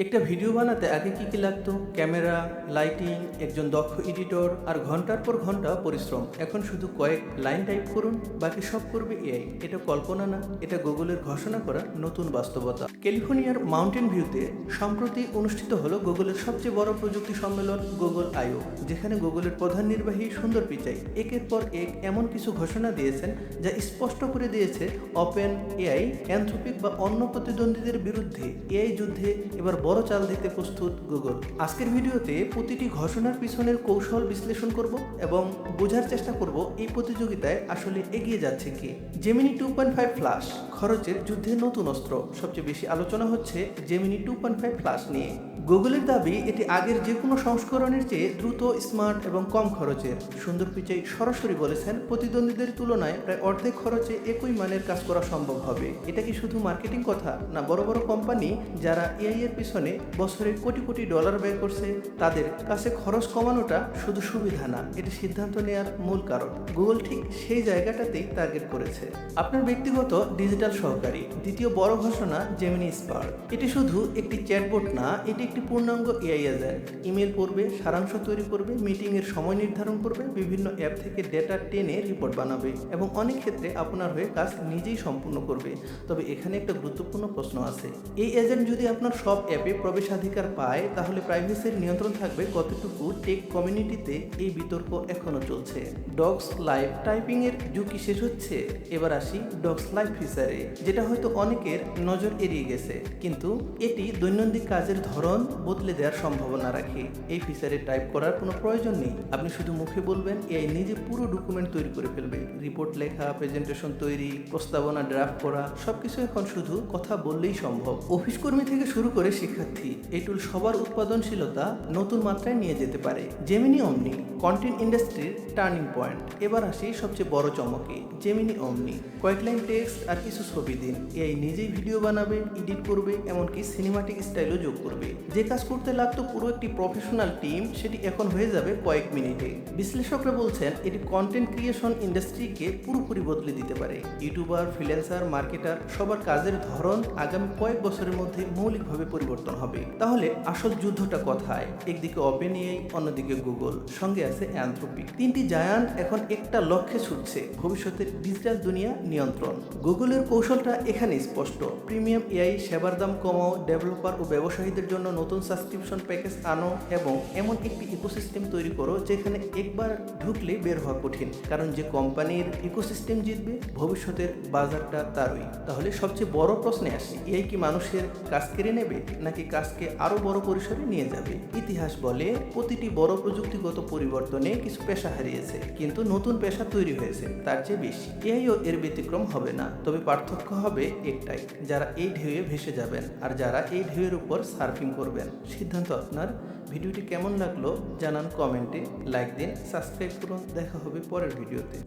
একটা ভিডিও বানাতে আগে কি লাগতো? ক্যামেরা, লাইটিং, একজন দক্ষ এডিটর আর ঘন্টার পর ঘন্টা পরিশ্রম। এখন শুধু কয়েক লাইন টাইপ করুন, বাকি সব করবে এআই। এটা কল্পনা না, এটা গুগলের ঘোষণা করা নতুন বাস্তবতা। ক্যালিফোর্নিয়ার মাউন্টেন ভিউতে সম্প্রতি অনুষ্ঠিত হলো গুগলের সবচেয়ে বড় প্রযুক্তি সম্মেলন গুগল আইও, যেখানে গুগলের প্রধান নির্বাহী সুন্দর পিচাই একের পর এক এমন কিছু ঘোষণা দিয়েছেন যা স্পষ্ট করে দিয়েছে ওপেন এআই, অ্যানথ্রোপিক বা অন্য প্রতিদ্বন্দ্বীদের বিরুদ্ধে এআই যুদ্ধে এবার বড় চাল দিতে প্রস্তুত গুগল। আজকের ভিডিওতে প্রতিটি ঘোষণার পিছনের কৌশল বিশ্লেষণ করব এবং বোঝার চেষ্টা করব এই প্রতিযোগিতায় আসলে এগিয়ে যাচ্ছে কি। জেমিনি 2.5 ফ্ল্যাশ খরচের যুদ্ধের নতুন অস্ত্র। সবচেয়ে বেশি আলোচনা হচ্ছে জেমিনি 2.5 ফ্ল্যাশ নিয়ে। গুগলের দাবি এটি আগের যে কোনো সংস্করণের চেয়ে দ্রুত, স্মার্ট এবং কম খরচের। সুন্দর পিচাই সরাসরি বলেছেন প্রতিদ্বন্দ্বীদের তুলনায় প্রায় অর্ধেক খরচে একই মানের কাজ করা সম্ভব হবে। এটা কি শুধু মার্কেটিং কথা, না বড় বড় কোম্পানি যারা এআই এর পিছনে বছরে কোটি কোটি ডলার ব্যয় করছে তাদের কাছে খরচ কমানোটা শুধু সুবিধা না, এটি সিদ্ধান্ত নেওয়ার মূল কারণ। গুগল ঠিক সেই জায়গাটাতেই টার্গেট করেছে। আপনার ব্যক্তিগত ডিজিটাল সহকারী। দ্বিতীয় বড় ঘোষণা জেমিনি স্পার্ক। এটি শুধু একটি চ্যাটবট না, এটি একটি পূর্ণাঙ্গ এআই এজেন্ট। ইমেল পড়বে, সারাংশ তৈরি করবে, মিটিং এর সময় নির্ধারণ করবে, বিভিন্ন অ্যাপ থেকে ডেটা টেনে রিপোর্ট বানাবে এবং অনেক ক্ষেত্রে আপনার হয়ে কাজ নিজেই সম্পূর্ণ করবে। তবে এখানে একটা গুরুত্বপূর্ণ প্রশ্ন আছে, এই এজেন্ট যদি আপনার সব অ্যাপে প্রবেশাধিকার পায় তাহলে প্রাইভেসির নিয়ন্ত্রণ থাকবে কতটুকু? টেক কমিউনিটিতে এই বিতর্ক এখনো চলছে। ডগস লাইভ টাইপিং এর ঝুঁকি শেষ হচ্ছে। এবার আসি ডগস লাইভ ফিচারে, যেটা হয়তো অনেকের নজর এড়িয়ে গেছে, কিন্তু এটি দৈনন্দিন কাজের ধরন বদলে দেওয়ার সম্ভাবনা রাখে। এই ফিচারে টাইপ করার কোনো প্রয়োজন নেই, আপনি শুধু মুখে বলবেন, এআই নিজে পুরো ডকুমেন্ট তৈরি করে ফেলবে। রিপোর্ট লেখা, প্রেজেন্টেশন তৈরি, প্রস্তাবনা ড্রাফট করা, সবকিছু এখন শুধু কথা বললেই সম্ভব। অফিস কর্মী থেকে শুরু করে শিক্ষার্থী, এই টুল সবার উৎপাদনশীলতা নতুন মাত্রায় নিয়ে যেতে পারে। জেমিনি অমনি কন্টেন্ট ইন্ডাস্ট্রির টার্নিং পয়েন্ট। এবার আসি সবচেয়ে বড় চমকে, জেমিনি অমনি। কয়েক লাইন টেক্সট আর কিছু ছবি দিন, এআই নিজেই ভিডিও বানাবে, এডিট করবে, এমনকি সিনেমাটিক স্টাইলও যোগ করবে। যে কাজ করতে লাগতো পুরো একটি প্রফেশনাল টিম, সেটি এখন হয়ে যাবে কয়েক মিনিটে। বিশ্লেষকরা বলছেন এটি কন্টেন্ট ক্রিয়েশন ইন্ডাস্ট্রিকে পুরোপুরি বদলে দিতে পারে। ইউটিউবার, ফ্রিল্যান্সার, মার্কেটার সবার কাজের ধরন আগামী কয়েক বছরের মধ্যে মৌলিকভাবে পরিবর্তন হবে। তাহলে আসল যুদ্ধটা কোথায়? একদিকে ওপেন এআই, অন্যদিকে গুগল, সঙ্গে আছে অ্যানথ্রোপিক। তিনটি জায়ান্ট এখন একটা লক্ষ্যে ছুটছে, ভবিষ্যতের ডিজিটাল দুনিয়া নিয়ন্ত্রণ। গুগলের কৌশলটা এখানে স্পষ্ট, প্রিমিয়াম এআই সেবার দাম কমাও, ডেভেলপার ও ব্যবসায়ীদের জন্য নতুন সাবস্ক্রিপশন প্যাকেজ আনো এবং এমন একটি ইকোসিস্টেম তৈরি করো যেখানে একবার ঢুকলে বের হওয়া কঠিন। কারণ যে কোম্পানির ইকোসিস্টেম জিতবে, ভবিষ্যতের বাজারটা তারই। তাহলে সবচেয়ে বড় প্রশ্নে আসি, এআই কি মানুষের কাজ কেড়ে নেবে নাকি কাজকে আরো বড় পরিসরে নিয়ে যাবে? ইতিহাস বলে প্রতিটি বড় প্রযুক্তিগত পরিবর্তনে কিছু পেশা হারিয়েছে, কিন্তু নতুন পেশা তৈরি হয়েছে তার চেয়ে বেশি। এআইও এর ব্যতিক্রম হবে না, তবে পার্থক্য হবে একটাই, যারা এই ঢেউয়ে ভেসে যাবেন আর যারা এই ঢেউয়ের উপর সার্ফিং করবেন। সিদ্ধান্ত আপনার। ভিডিওটি কেমন লাগলো জানান কমেন্টে, লাইক দিন, সাবস্ক্রাইব করুন। দেখা হবে পরের ভিডিওতে।